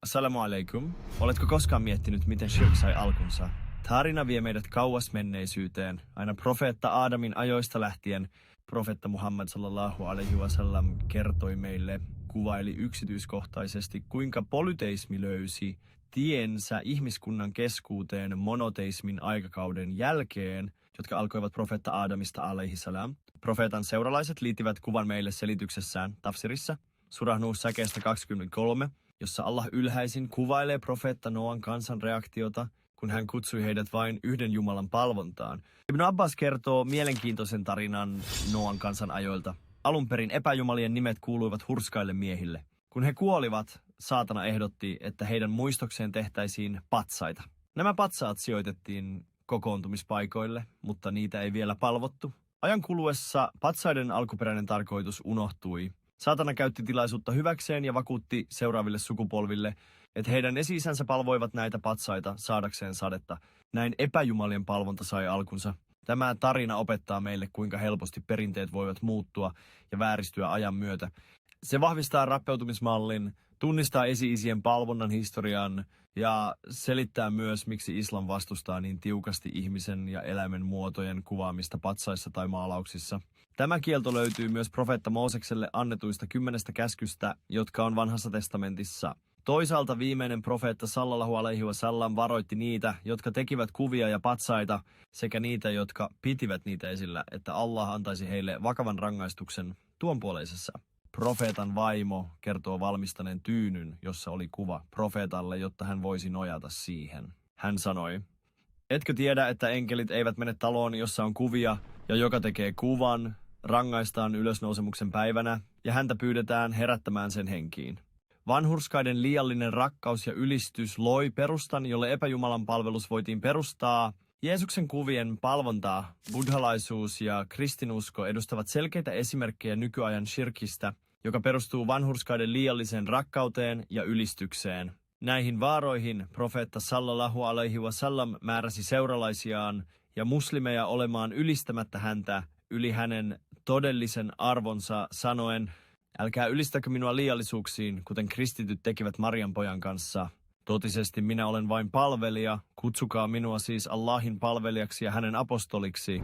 Assalamu alaikum. Oletko koskaan miettinyt, miten shirk sai alkunsa? Tarina vie meidät kauas menneisyyteen, aina profeetta Aadamin ajoista lähtien. Profeetta Muhammad sallallahu alaihi wasallam kertoi meille, kuvaili yksityiskohtaisesti, kuinka polyteismi löysi tiensä ihmiskunnan keskuuteen monoteismin aikakauden jälkeen, jotka alkoivat profeetta Aadamista alaihi salam. Profeetan seuralaiset liittivät kuvan meille selityksessään tafsirissa, surah Nuh säkeestä 23, jossa Allah ylhäisin kuvailee profeetta Noan kansan reaktiota, kun hän kutsui heidät vain yhden Jumalan palvontaan. Ibn Abbas kertoo mielenkiintoisen tarinan Noan kansan ajoilta. Alun perin epäjumalien nimet kuuluivat hurskaille miehille. Kun he kuolivat, saatana ehdotti, että heidän muistokseen tehtäisiin patsaita. Nämä patsaat sijoitettiin kokoontumispaikoille, mutta niitä ei vielä palvottu. Ajan kuluessa patsaiden alkuperäinen tarkoitus unohtui. Saatana käytti tilaisuutta hyväkseen ja vakuutti seuraaville sukupolville, että heidän esi-isänsä palvoivat näitä patsaita saadakseen sadetta. Näin epäjumalien palvonta sai alkunsa. Tämä tarina opettaa meille, kuinka helposti perinteet voivat muuttua ja vääristyä ajan myötä. Se vahvistaa rappeutumismallin, tunnistaa esi-isien palvonnan historian ja selittää myös, miksi islam vastustaa niin tiukasti ihmisen ja eläimen muotojen kuvaamista patsaissa tai maalauksissa. Tämä kielto löytyy myös profeetta Moosekselle annetuista 10 käskystä, jotka on Vanhassa testamentissa. Toisaalta viimeinen profeetta sallallahu alaihi wasallam varoitti niitä, jotka tekivät kuvia ja patsaita, sekä niitä, jotka pitivät niitä esillä, että Allah antaisi heille vakavan rangaistuksen tuonpuoleisessa. Profeetan vaimo kertoo valmistaneen tyynyn, jossa oli kuva profeetalle, jotta hän voisi nojata siihen. Hän sanoi, etkö tiedä, että enkelit eivät mene taloon, jossa on kuvia, ja joka tekee kuvan, rangaistaan ylösnousemuksen päivänä, ja häntä pyydetään herättämään sen henkiin. Vanhurskaiden liiallinen rakkaus ja ylistys loi perustan, jolle epäjumalan palvelus voitiin perustaa. Jeesuksen kuvien palvonta, buddhalaisuus ja kristinusko edustavat selkeitä esimerkkejä nykyajan shirkistä, joka perustuu vanhurskaiden liialliseen rakkauteen ja ylistykseen. Näihin vaaroihin profeetta sallallahu alaihi wasallam määräsi seuralaisiaan ja muslimeja olemaan ylistämättä häntä yli hänen todellisen arvonsa sanoen, älkää ylistäkö minua liiallisuuksiin, kuten kristityt tekivät Marian pojan kanssa. Totisesti minä olen vain palvelija, kutsukaa minua siis Allahin palvelijaksi ja hänen apostoliksi.